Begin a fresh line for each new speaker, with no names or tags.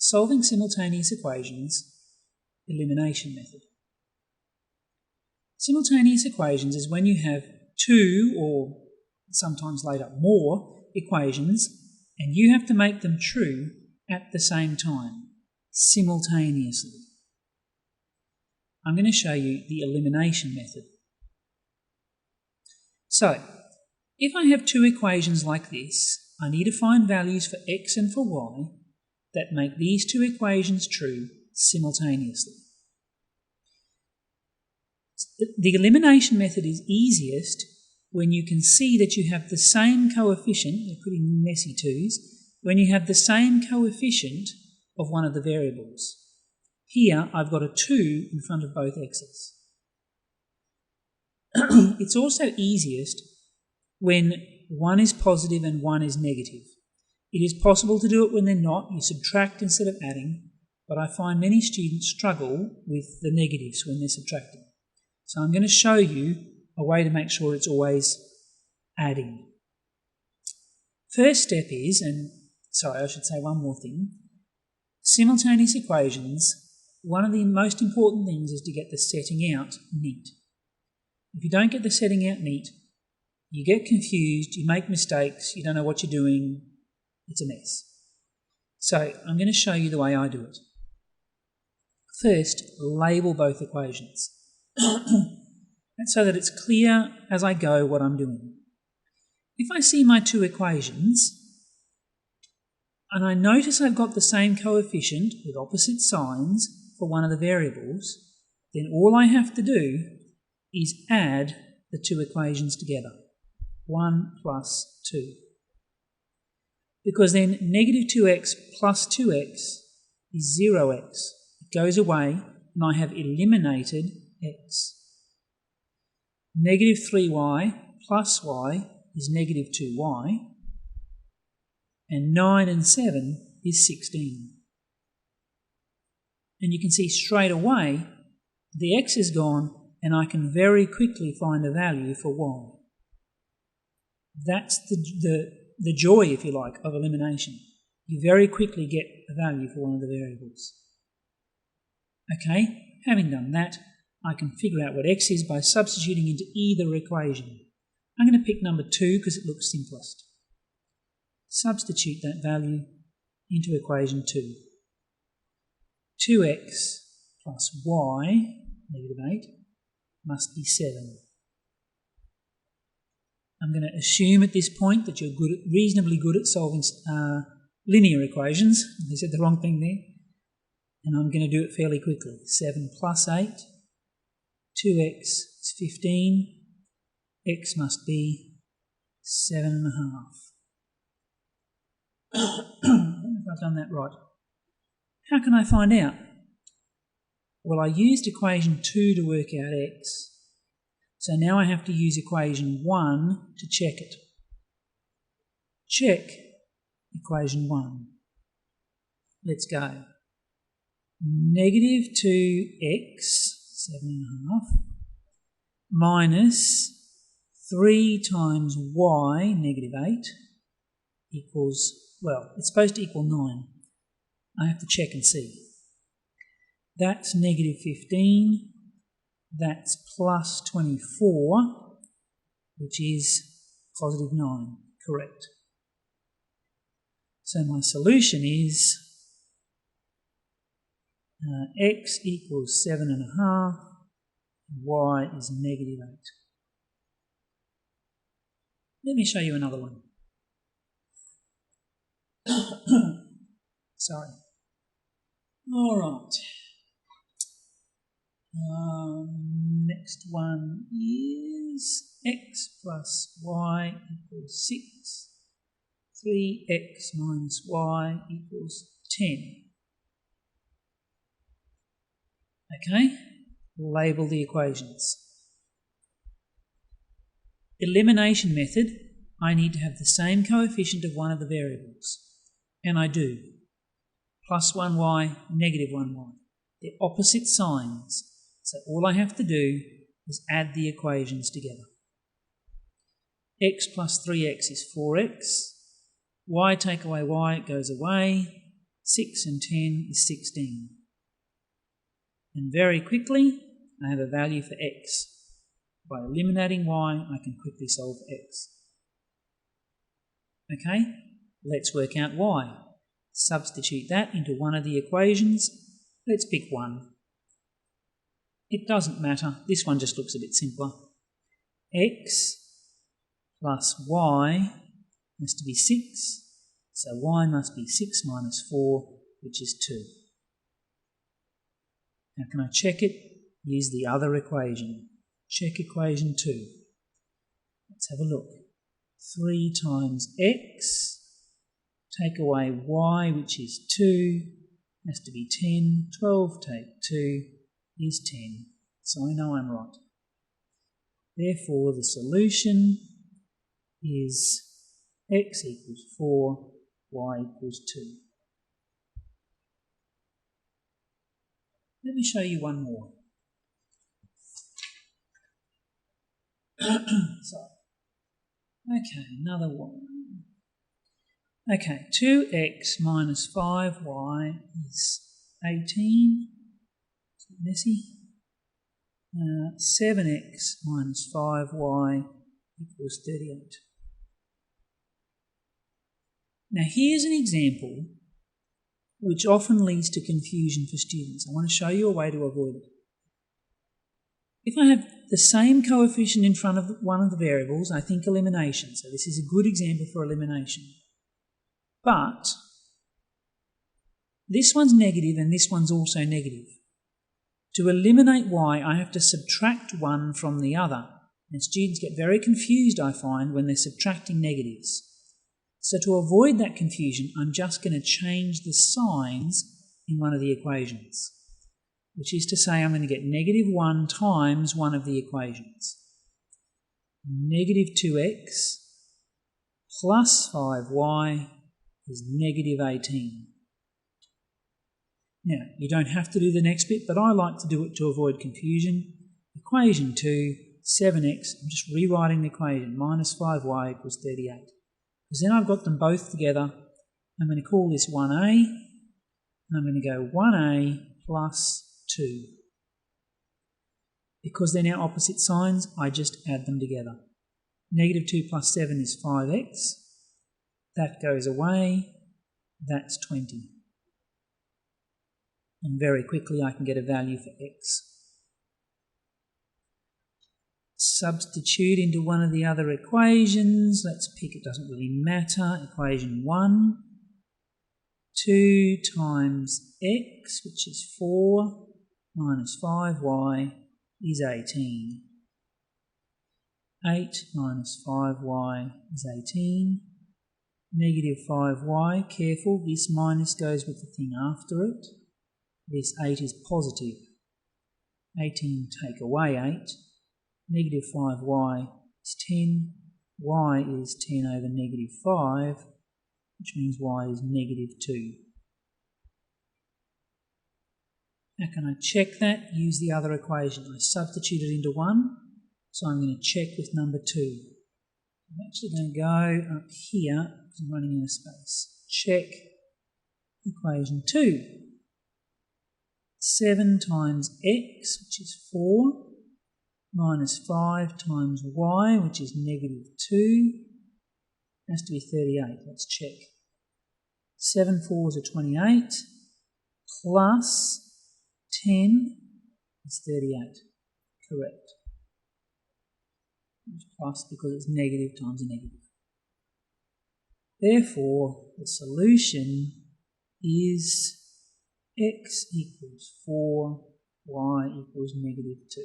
Solving simultaneous equations, elimination method. Simultaneous equations is when you have two, or sometimes later more, equations, and you have to make them true at the same time, simultaneously. I'm going to show you the elimination method. So, if I have two equations like this, I need to find values for x and for y that make these two equations true simultaneously. The elimination method is easiest when you can see that you have the same coefficient, they're pretty messy twos, when you have the same coefficient of one of the variables. Here I've got a 2 in front of both x's. It's also easiest when one is positive and one is negative. It is possible to do it when they're not, you subtract instead of adding, but I find many students struggle with the negatives when they're subtracting. So I'm going to show you a way to make sure it's always adding. First step is, I should say one more thing, simultaneous equations, one of the most important things is to get the setting out neat. If you don't get the setting out neat, you get confused, you make mistakes, you don't know what you're doing, it's a mess. So I'm going to show you the way I do it. First, label both equations. That's so that it's clear as I go what I'm doing. If I see my two equations, and I notice I've got the same coefficient with opposite signs for one of the variables, then all I have to do is add the two equations together. 1 plus 2. Because then negative 2x plus 2x is 0x. It goes away and I have eliminated x. Negative 3y plus y is negative 2y. And 9 and 7 is 16. And you can see straight away the x is gone and I can very quickly find a value for y. That's the joy, if you like, of elimination. You very quickly get a value for one of the variables. Okay, having done that, I can figure out what x is by substituting into either equation. I'm going to pick number 2 because it looks simplest. Substitute that value into equation 2. 2x plus y, negative 8, must be 7. I'm going to assume at this point that you're reasonably good at solving linear equations. I said the wrong thing there. And I'm going to do it fairly quickly. 7 plus 8, 2x is 15, x must be 7.5. I don't know if I've done that right. How can I find out? Well, I used equation 2 to work out x. So now I have to use equation 1 to check it. Check equation 1. Let's go. Negative 2x, 7.5, minus 3 times y, negative 8, equals, well, it's supposed to equal 9. I have to check and see. That's negative 15. That's plus 24, which is positive 9, correct. So my solution is x equals 7.5, y is negative 8. Let me show you another one. Sorry. All right. Next one is x plus y equals 6. 3x minus y equals 10. Okay, label the equations. Elimination method, I need to have the same coefficient of one of the variables. And I do. Plus 1y, negative 1y. They're opposite signs. So all I have to do is add the equations together. X plus 3x is 4x. Y take away y, it goes away. 6 and 10 is 16. And very quickly, I have a value for x. By eliminating y, I can quickly solve x. Okay, let's work out y. Substitute that into one of the equations. Let's pick 1. It doesn't matter, this one just looks a bit simpler. X plus y has to be 6, so y must be 6 minus 4, which is 2. How can I check it? Use the other equation. Check equation 2. Let's have a look. 3 times x, take away y, which is 2, has to be 10. 12 take 2 is 10. So I know I'm right. Therefore, the solution is x equals 4, y equals 2. Let me show you one more. Okay, another one. Okay, 2x minus 5y is 18. Is it messy? 7x minus 5y equals 38. Now here's an example which often leads to confusion for students. I want to show you a way to avoid it. If I have the same coefficient in front of one of the variables, I think elimination. So this is a good example for elimination. But this one's negative and this one's also negative. To eliminate y, I have to subtract one from the other. And students get very confused, I find, when they're subtracting negatives. So to avoid that confusion, I'm just going to change the signs in one of the equations, which is to say I'm going to get negative 1 times one of the equations. Negative 2x plus 5y is negative 18. Now, you don't have to do the next bit, but I like to do it to avoid confusion. Equation 2, 7x, I'm just rewriting the equation, minus 5y equals 38. Because then I've got them both together. I'm going to call this 1a, and I'm going to go 1a plus 2. Because they're now opposite signs, I just add them together. Negative 2 plus 7 is 5x. That goes away. That's 20. And very quickly I can get a value for x. Substitute into one of the other equations. Let's pick, it doesn't really matter. Equation 1. 2 times x, which is 4, minus 5y is 18. 8 minus 5y is 18. Negative 5y, careful, this minus goes with the thing after it. This 8 is positive. 18 take away 8. Negative 5y is 10. Y is 10 over negative 5, which means y is negative 2. How can I check that? Use the other equation. I substitute it into 1, so I'm going to check with number 2. I'm actually going to go up here, because I'm running out of space. Check equation 2. 7 times x, which is 4, minus 5 times y, which is negative 2, has to be 38. Let's check. 7 4s are 28, plus 10 is 38. Correct. It's plus because it's negative times a negative. Therefore, the solution is x equals 4, y equals negative 2.